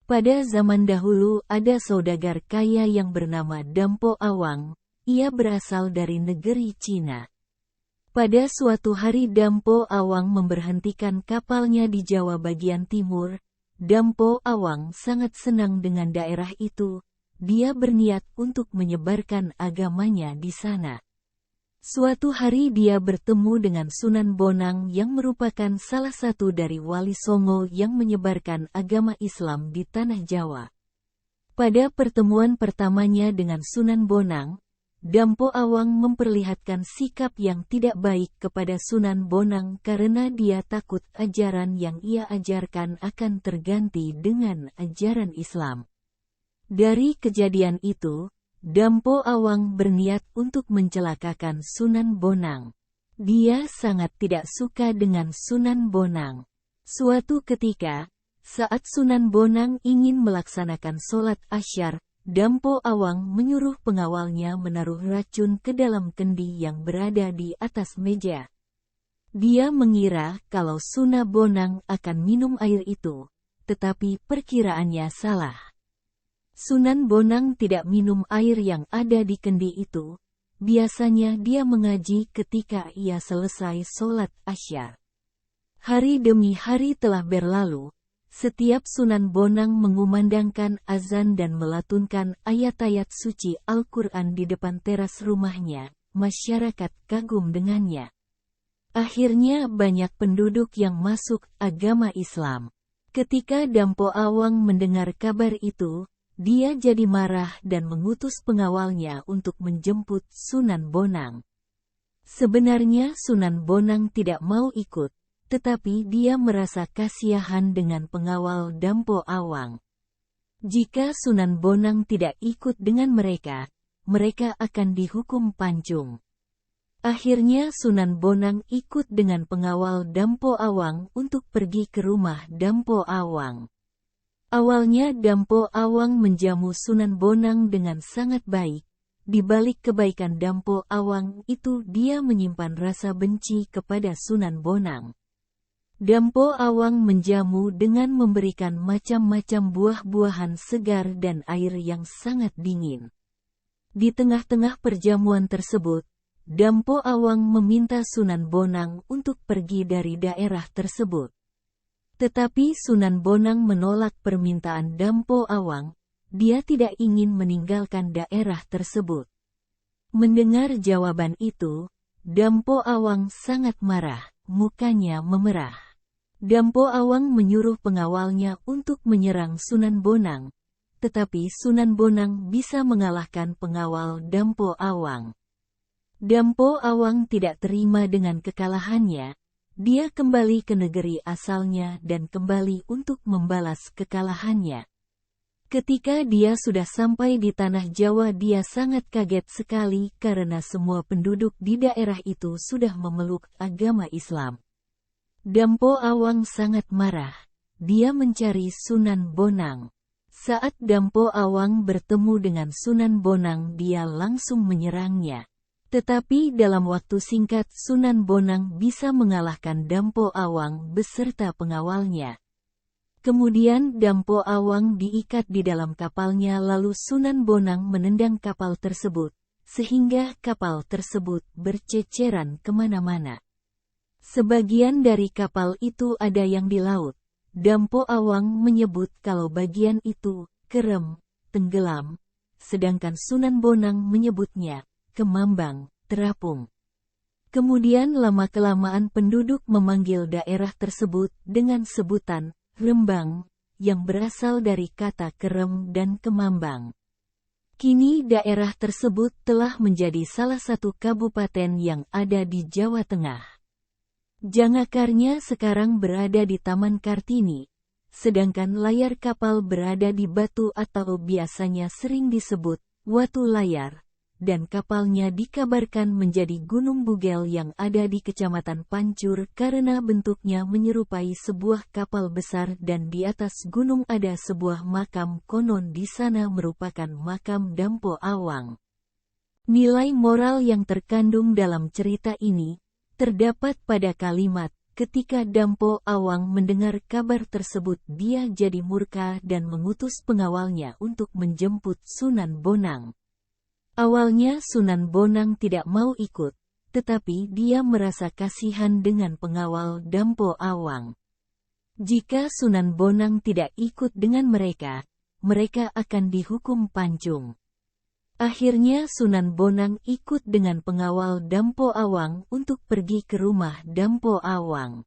Pada zaman dahulu ada saudagar kaya yang bernama Dampo Awang, ia berasal dari negeri Cina. Pada suatu hari Dampo Awang memberhentikan kapalnya di Jawa bagian timur. Dampo Awang sangat senang dengan daerah itu, dia berniat untuk menyebarkan agamanya di sana. Suatu hari dia bertemu dengan Sunan Bonang yang merupakan salah satu dari wali Songo yang menyebarkan agama Islam di tanah Jawa. Pada pertemuan pertamanya dengan Sunan Bonang, Dampo Awang memperlihatkan sikap yang tidak baik kepada Sunan Bonang karena dia takut ajaran yang ia ajarkan akan terganti dengan ajaran Islam. Dari kejadian itu, Dampo Awang berniat untuk mencelakakan Sunan Bonang. Dia sangat tidak suka dengan Sunan Bonang. Suatu ketika, saat Sunan Bonang ingin melaksanakan sholat Asyar, Dampo Awang menyuruh pengawalnya menaruh racun ke dalam kendi yang berada di atas meja. Dia mengira kalau Sunan Bonang akan minum air itu, tetapi perkiraannya salah. Sunan Bonang tidak minum air yang ada di kendi itu. Biasanya dia mengaji ketika ia selesai sholat Asyar. Hari demi hari telah berlalu. Setiap Sunan Bonang mengumandangkan azan dan melatunkan ayat-ayat suci Al-Quran di depan teras rumahnya, masyarakat kagum dengannya. Akhirnya banyak penduduk yang masuk agama Islam. Ketika Dampo Awang mendengar kabar itu, dia jadi marah dan mengutus pengawalnya untuk menjemput Sunan Bonang. Sebenarnya Sunan Bonang tidak mau ikut, tetapi dia merasa kasihan dengan pengawal Dampo Awang. Jika Sunan Bonang tidak ikut dengan mereka, mereka akan dihukum pancung. Akhirnya Sunan Bonang ikut dengan pengawal Dampo Awang untuk pergi ke rumah Dampo Awang. Awalnya Dampo Awang menjamu Sunan Bonang dengan sangat baik. Di balik kebaikan Dampo Awang itu dia menyimpan rasa benci kepada Sunan Bonang. Dampo Awang menjamu dengan memberikan macam-macam buah-buahan segar dan air yang sangat dingin. Di tengah-tengah perjamuan tersebut, Dampo Awang meminta Sunan Bonang untuk pergi dari daerah tersebut. Tetapi Sunan Bonang menolak permintaan Dampo Awang, dia tidak ingin meninggalkan daerah tersebut. Mendengar jawaban itu, Dampo Awang sangat marah, mukanya memerah. Dampo Awang menyuruh pengawalnya untuk menyerang Sunan Bonang, tetapi Sunan Bonang bisa mengalahkan pengawal Dampo Awang. Dampo Awang tidak terima dengan kekalahannya, dia kembali ke negeri asalnya dan kembali untuk membalas kekalahannya. Ketika dia sudah sampai di tanah Jawa dia sangat kaget sekali karena semua penduduk di daerah itu sudah memeluk agama Islam. Dampo Awang sangat marah. Dia mencari Sunan Bonang. Saat Dampo Awang bertemu dengan Sunan Bonang dia langsung menyerangnya. Tetapi dalam waktu singkat Sunan Bonang bisa mengalahkan Dampo Awang beserta pengawalnya. Kemudian Dampo Awang diikat di dalam kapalnya lalu Sunan Bonang menendang kapal tersebut, sehingga kapal tersebut berceceran kemana-mana. Sebagian dari kapal itu ada yang di laut. Dampo Awang menyebut kalau bagian itu kerem, tenggelam, sedangkan Sunan Bonang menyebutnya kemambang, terapung. Kemudian lama-kelamaan penduduk memanggil daerah tersebut dengan sebutan Rembang, yang berasal dari kata kerem dan kemambang. Kini daerah tersebut telah menjadi salah satu kabupaten yang ada di Jawa Tengah. Jangakarnya sekarang berada di Taman Kartini, sedangkan layar kapal berada di Batu atau biasanya sering disebut Watu Layar, dan kapalnya dikabarkan menjadi Gunung Bugel yang ada di Kecamatan Pancur karena bentuknya menyerupai sebuah kapal besar dan di atas gunung ada sebuah makam konon di sana merupakan makam Dampo Awang. Nilai moral yang terkandung dalam cerita ini terdapat pada kalimat Ketika Dampo Awang mendengar kabar tersebut, dia jadi murka dan mengutus pengawalnya untuk menjemput Sunan Bonang. Awalnya Sunan Bonang tidak mau ikut, tetapi dia merasa kasihan dengan pengawal Dampo Awang. Jika Sunan Bonang tidak ikut dengan mereka, mereka akan dihukum pancung. Akhirnya Sunan Bonang ikut dengan pengawal Dampo Awang untuk pergi ke rumah Dampo Awang.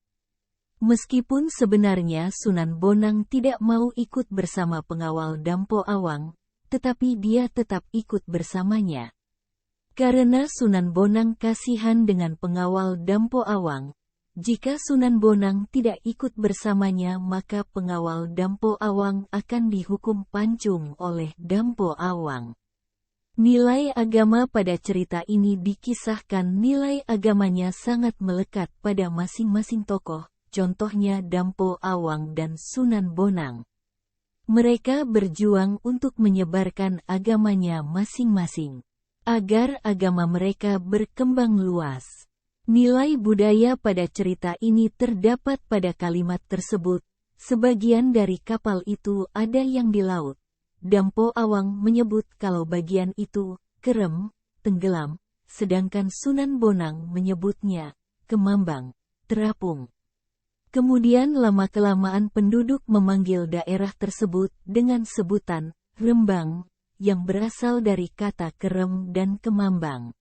Meskipun sebenarnya Sunan Bonang tidak mau ikut bersama pengawal Dampo Awang, tetapi dia tetap ikut bersamanya. Karena Sunan Bonang kasihan dengan pengawal Dampo Awang, jika Sunan Bonang tidak ikut bersamanya maka pengawal Dampo Awang akan dihukum pancung oleh Dampo Awang. Nilai agama pada cerita ini dikisahkan nilai agamanya sangat melekat pada masing-masing tokoh, contohnya Dampo Awang dan Sunan Bonang. Mereka berjuang untuk menyebarkan agamanya masing-masing, agar agama mereka berkembang luas. Nilai budaya pada cerita ini terdapat pada kalimat tersebut, sebagian dari kapal itu ada yang di laut. Dampo Awang menyebut kalau bagian itu, kerem, tenggelam, sedangkan Sunan Bonang menyebutnya, kemambang, terapung. Kemudian lama-kelamaan penduduk memanggil daerah tersebut dengan sebutan, Rembang, yang berasal dari kata kerem dan kemambang.